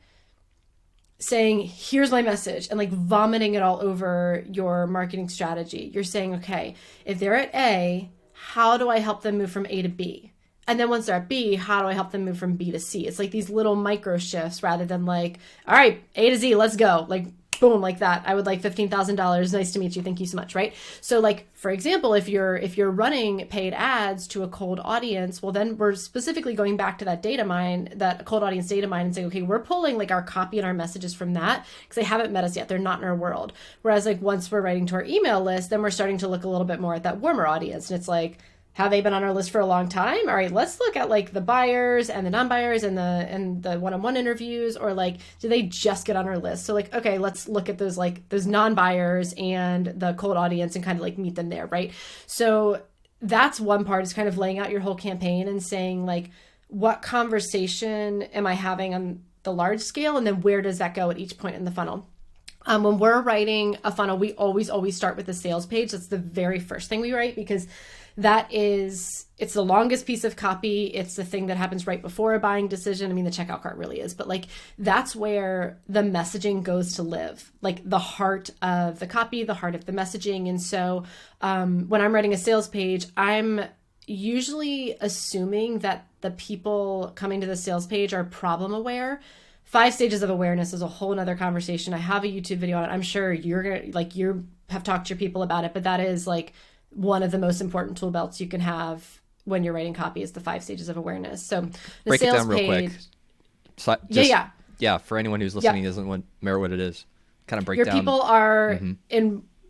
saying, here's my message and like vomiting it all over your marketing strategy. You're saying, okay, if they're at A, how do I help them move from A to B? And then once they're at B, how do I help them move from B to C? It's like these little micro shifts rather than like, all right, A to Z, let's go. Like, boom, like that. I would like $15,000. Nice to meet you. Thank you so much. Right. So like, for example, if you're running paid ads to a cold audience, well, then we're specifically going back to that data mine, that cold audience data mine, and saying, okay, we're pulling like our copy and our messages from that because they haven't met us yet. They're not in our world. Whereas like once we're writing to our email list, then we're starting to look a little bit more at that warmer audience. And it's like, have they been on our list for a long time? All right, let's look at like the buyers and the non-buyers and the one-on-one interviews, or like, do they just get on our list? So like, okay, let's look at those non-buyers and the cold audience and kind of like meet them there, right? So that's one part, is kind of laying out your whole campaign and saying like, what conversation am I having the large scale, and then where does that go at each point in the funnel. When we're writing a funnel, we always start with the sales page. That's the very first thing we write, because it's the longest piece of copy. It's the thing that happens right before a buying decision. I mean, the checkout cart really is, but like that's where the messaging goes to live, like the heart of the copy, the heart of the messaging. And so when I'm writing a sales page, I'm usually assuming that the people coming to the sales page are problem aware. 5 stages of awareness is a whole nother conversation. I have a YouTube video on it. I'm sure you have talked to your people about it, but that is like one of the most important tool belts you can have when you're writing copy, is the 5 stages of awareness. So the
break
sales
it down real
page,
quick. So yeah. For anyone who's listening, doesn't remember what it is. Kind of break
your
down.
Your people are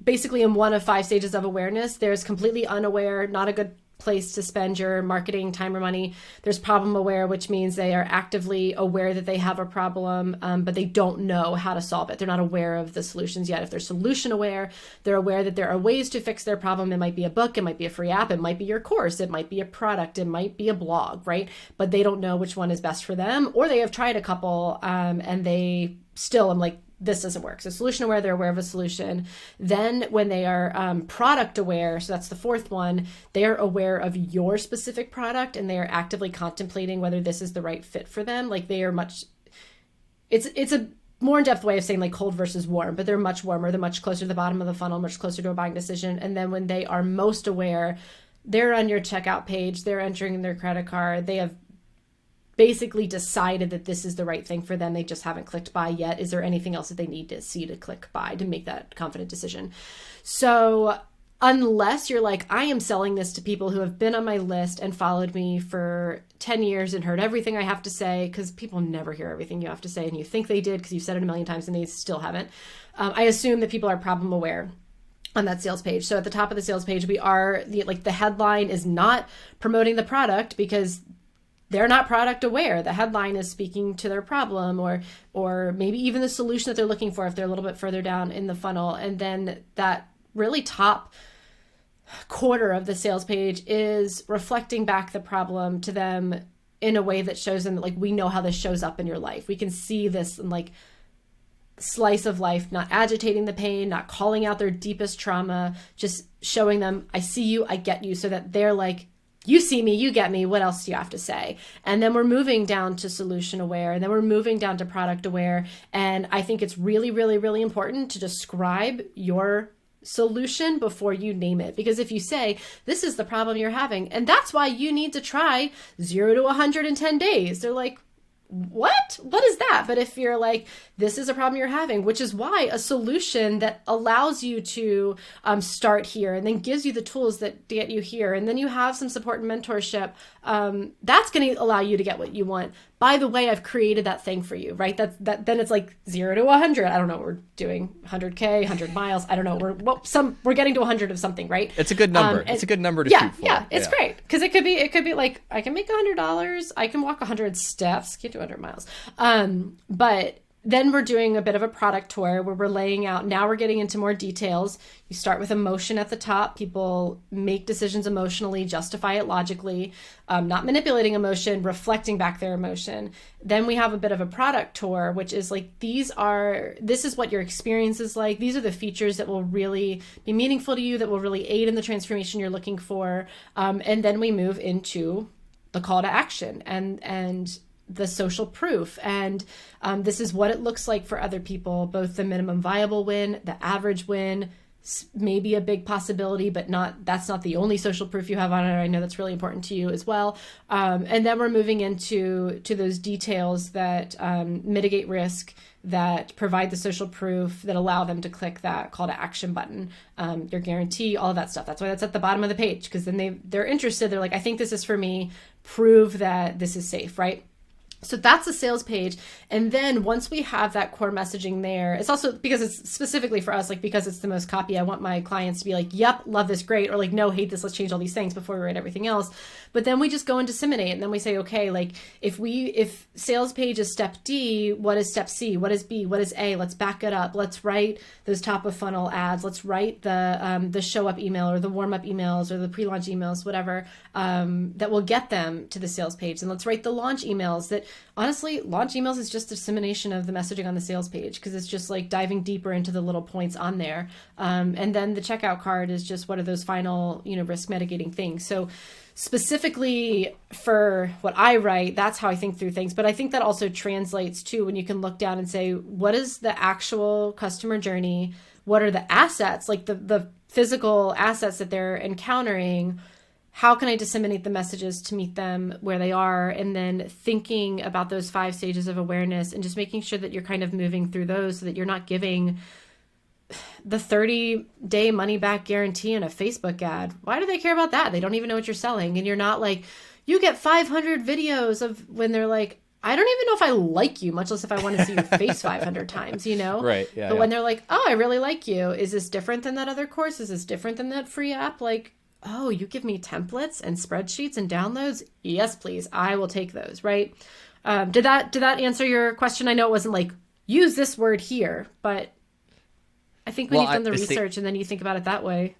basically in one of 5 stages of awareness. There's completely unaware, not a good place to spend your marketing time or money. There's problem aware, which means they are actively aware that they have a problem, but they don't know how to solve it. They're not aware of the solutions yet. If they're solution aware, they're aware that there are ways to fix their problem. It might be a book, it might be a free app, it might be your course, it might be a product, it might be a blog, right? But they don't know which one is best for them, or they have tried a couple and they still, I'm like, this doesn't work. So solution aware, they're aware of a solution. Then when they are product aware, so that's the 4th one, they are aware of your specific product and they are actively contemplating whether this is the right fit for them. Like they are it's a more in-depth way of saying like cold versus warm, but they're much warmer. They're much closer to the bottom of the funnel, much closer to a buying decision. And then when they are most aware, they're on your checkout page, they're entering their credit card, they have basically decided that this is the right thing for them. They just haven't clicked buy yet. Is there anything else that they need to see to click buy to make that confident decision? So unless you're like, I am selling this to people who have been on my list and followed me for 10 years and heard everything I have to say, because people never hear everything you have to say, and you think they did because you've said it a million times and they still haven't. I assume that people are problem aware on that sales page. So at the top of the sales page, the headline is not promoting the product because they're not product aware. The headline is speaking to their problem or maybe even the solution that they're looking for if they're a little bit further down in the funnel. And then that really top quarter of the sales page is reflecting back the problem to them in a way that shows them that like, we know how this shows up in your life. We can see this in like slice of life, not agitating the pain, not calling out their deepest trauma, just showing them, I see you, I get you, so that they're like, you see me, you get me, what else do you have to say? And then we're moving down to solution aware, and then we're moving down to product aware. And I think it's really, really, really important to describe your solution before you name it. Because if you say, this is the problem you're having, and that's why you need to try 0 to 110 days, they're like, what is that? But if you're like, this is a problem you're having, which is why a solution that allows you to start here and then gives you the tools that get you here, and then you have some support and mentorship, that's going to allow you to get what you want. By the way, I've created that thing for you, right? Then it's like 0 to 100. I don't know. We're doing 100K, 100 miles. I don't know. We're getting to 100 of something, right?
It's a good number. It's a good number to shoot for.
Yeah, it's great because it could be like I can make $100. I can walk 100 steps. Can't do 100 miles. But then we're doing a bit of a product tour where we're laying out. Now we're getting into more details. You start with emotion at the top. People make decisions emotionally, justify it logically, not manipulating emotion, reflecting back their emotion. Then we have a bit of a product tour, which is like, this is what your experience is like. These are the features that will really be meaningful to you, that will really aid in the transformation you're looking for. And then we move into the call to action and the social proof. And this is what it looks like for other people, both the minimum viable win, the average win, maybe a big possibility, but that's not the only social proof you have on it. I know that's really important to you as well. And then we're moving into those details that mitigate risk, that provide the social proof, that allow them to click that call to action button, your guarantee, all of that stuff. That's why that's at the bottom of the page, because then they're interested. They're like, I think this is for me. Prove that this is safe, right? So that's the sales page. And then once we have that core messaging there, it's also because it's specifically for us, like because it's the most copy, I want my clients to be like, yep, love this, great. Or like, no, hate this, let's change all these things before we write everything else. But then we just go and disseminate. And then we say, okay, like if sales page is step D, what is step C? What is B? What is A? Let's back it up. Let's write those top of funnel ads. Let's write the show up email or the warm up emails or the pre-launch emails, whatever, that will get them to the sales page. And let's write the launch emails that honestly, launch emails is just dissemination of the messaging on the sales page, because it's just like diving deeper into the little points on there. And then the checkout card is just what are those final, risk mitigating things. So specifically for what I write, that's how I think through things. But I think that also translates to when you can look down and say, what is the actual customer journey? What are the assets, like the physical assets that they're encountering? How can I disseminate the messages to meet them where they are? And then thinking about those 5 stages of awareness and just making sure that you're kind of moving through those so that you're not giving the 30-day money back guarantee in a Facebook ad. Why do they care about that? They don't even know what you're selling. And you're not like, you get 500 videos of when they're like, I don't even know if I like you, much less if I want to see your face 500 times,
Right. Yeah.
But when they're like, oh, I really like you. Is this different than that other course? Is this different than that free app? Like, oh, you give me templates and spreadsheets and downloads? Yes, please. I will take those. Right. Did that answer your question? I know it wasn't like, use this word here, but I think when you've done the research and then you think about it that way.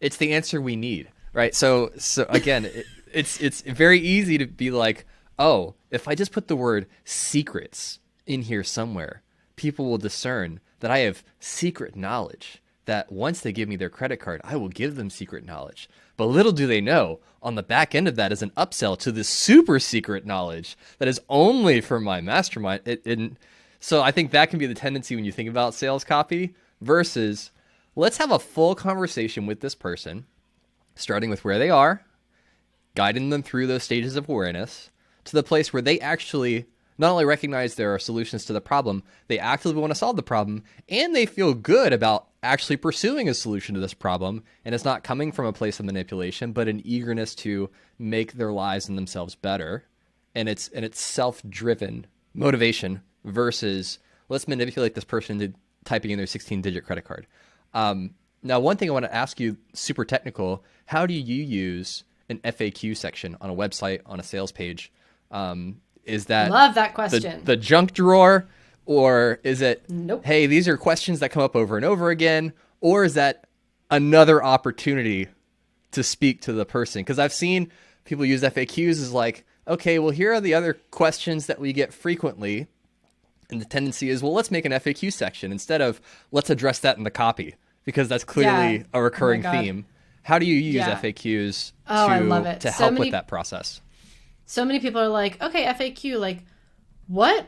It's the answer we need, right? So again, it's very easy to be like, oh, if I just put the word secrets in here somewhere, people will discern that I have secret knowledge, that once they give me their credit card, I will give them secret knowledge. But little do they know, on the back end of that is an upsell to this super secret knowledge that is only for my mastermind. So I think that can be the tendency when you think about sales copy versus let's have a full conversation with this person, starting with where they are, guiding them through those stages of awareness to the place where they actually not only recognize there are solutions to the problem, they actively want to solve the problem, and they feel good about actually pursuing a solution to this problem. And it's not coming from a place of manipulation, but an eagerness to make their lives and themselves better. And it's self-driven motivation versus let's manipulate this person into typing in their 16-digit credit card. Now, one thing I want to ask you, super technical, how do you use an FAQ section on a website, on a sales page? Is that
love that question,
the junk drawer, or is it,
nope,
hey, these are questions that come up over and over again, or is that another opportunity to speak to the person? Because I've seen people use FAQs as like, okay, well, here are the other questions that we get frequently. And the tendency is, well, let's make an FAQ section instead of let's address that in the copy, because that's clearly a recurring theme. How do you use FAQs
I love it.
to help with that process?
So many people are like, okay, FAQ, like, what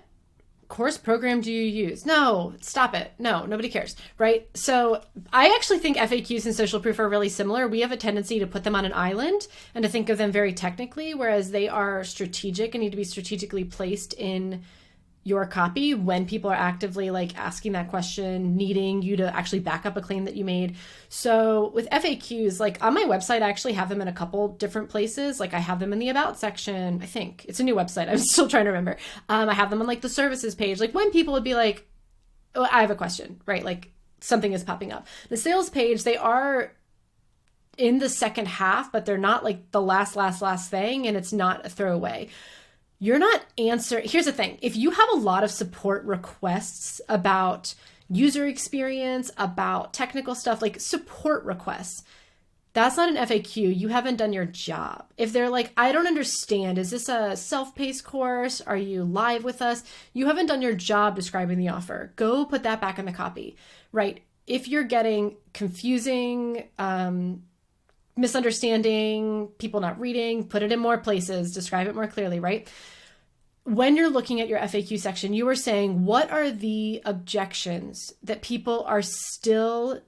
course program do you use? No, stop it. No, nobody cares, right? So I actually think FAQs and social proof are really similar. We have a tendency to put them on an island and to think of them very technically, whereas they are strategic and need to be strategically placed in your copy when people are actively like asking that question, needing you to actually back up a claim that you made. So with FAQs, like on my website, I actually have them in a couple different places. Like I have them in the about section. I think it's a new website. I'm still trying to remember. I have them on like the services page, like when people would be like, oh, I have a question, right? Like something is popping up. The sales page, they are in the second half, but they're not like the last thing. And it's not a throwaway. You're not answering. Here's the thing. If you have a lot of support requests about user experience, about technical stuff, like support requests, that's not an FAQ. You haven't done your job. If they're like, I don't understand, is this a self-paced course? Are you live with us? You haven't done your job describing the offer. Go put that back in the copy, right? If you're getting confusing, misunderstanding, people not reading, put it in more places, describe it more clearly, right? When you're looking at your FAQ section, you are saying, what are the objections that people are still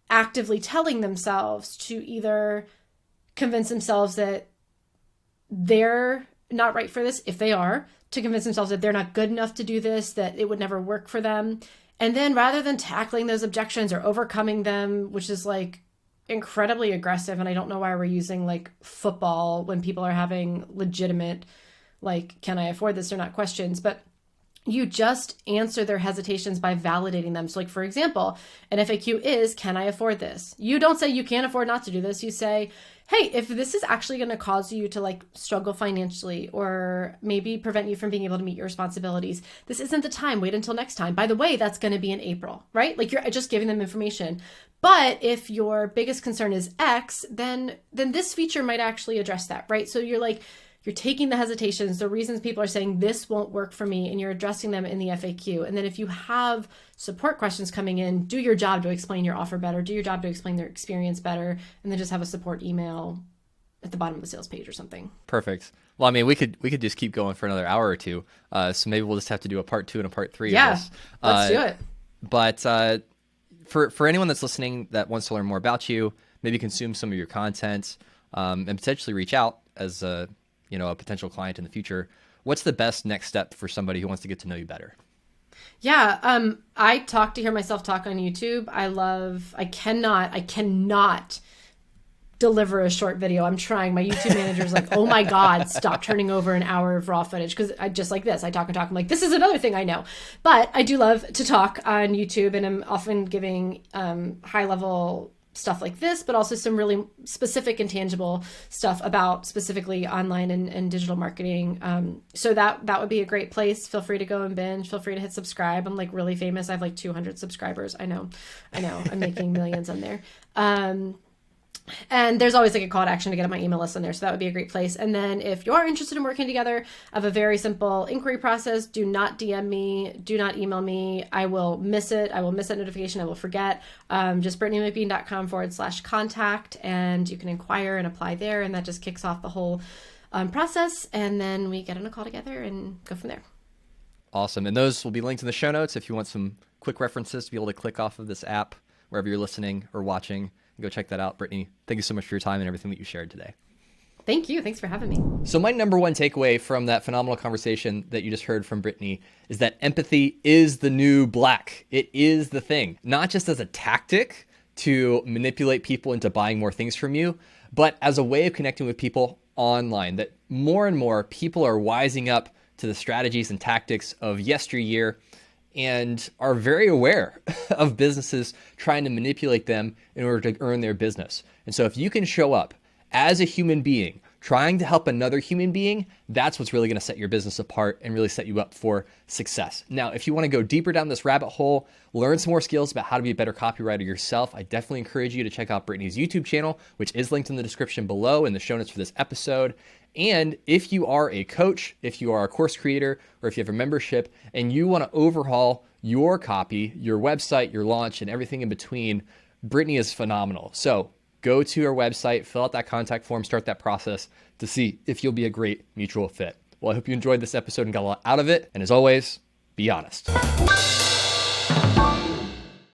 actively telling themselves to either convince themselves that they're not right for this, if they are, to convince themselves that they're not good enough to do this, that it would never work for them. And then rather than tackling those objections or overcoming them, which is like incredibly aggressive, and I don't know why we're using like football when people are having legitimate, like, can I afford this or not questions, but you just answer their hesitations by validating them. So like, for example, an FAQ is, can I afford this? You don't say you can't afford not to do this. You say, hey, if this is actually going to cause you to like struggle financially or maybe prevent you from being able to meet your responsibilities, this isn't the time. Wait until next time. By the way, that's going to be in April, right? Like you're just giving them information. But if your biggest concern is X, then this feature might actually address that, right? So you're like, you're taking the hesitations, the reasons people are saying this won't work for me, and you're addressing them in the FAQ. And then if you have support questions coming in, do your job to explain your offer better, do your job to explain their experience better, and then just have a support email at the bottom of the sales page or something.
Perfect. Well, I mean, we could just keep going for another hour or two. So maybe we'll just have to do a part 2 and a part 3
Yeah,
of this.
let's do it.
But for anyone that's listening that wants to learn more about you, maybe consume some of your content, and potentially reach out as a potential client in the future, what's the best next step for somebody who wants to get to know you better?
Yeah, I talk to hear myself talk on YouTube. I cannot deliver a short video. I'm trying. My YouTube manager's like, oh my God, stop turning over an hour of raw footage. Because I just like this. I talk and talk. I'm like, this is another thing I know. But I do love to talk on YouTube, and I'm often giving high level stuff like this, but also some really specific and tangible stuff about specifically online and digital marketing. So that would be a great place. Feel free to go and binge. Feel free to hit subscribe. I'm like really famous. I have like 200 subscribers. I know. I'm making millions on there. And there's always like a call to action to get on my email list on there. So that would be a great place. And then if you're interested in working together, I have a very simple inquiry process. Do not DM me. Do not email me. I will miss it. I will miss that notification. I will forget. Just BrittanyMcBean.com/contact, and you can inquire and apply there. And that just kicks off the whole process. And then we get on a call together and go from there.
Awesome. And those will be linked in the show notes if you want some quick references to be able to click off of this app wherever you're listening or watching. Go check that out. Brittany, thank you so much for your time and everything that you shared today.
Thank you. Thanks for having me.
So my number one takeaway from that phenomenal conversation that you just heard from Brittany is that empathy is the new black. It is the thing, not just as a tactic to manipulate people into buying more things from you, but as a way of connecting with people online, that more and more people are wising up to the strategies and tactics of yesteryear and are very aware of businesses trying to manipulate them in order to earn their business. And so if you can show up as a human being trying to help another human being, that's what's really going to set your business apart and really set you up for success. Now, if you want to go deeper down this rabbit hole, learn some more skills about how to be a better copywriter yourself, I definitely encourage you to check out Brittany's YouTube channel, which is linked in the description below in the show notes for this episode. And if you are a coach, if you are a course creator, or if you have a membership and you want to overhaul your copy, your website, your launch, and everything in between, Brittany is phenomenal. So go to her website, fill out that contact form, start that process to see if you'll be a great mutual fit. Well, I hope you enjoyed this episode and got a lot out of it. And as always, be honest.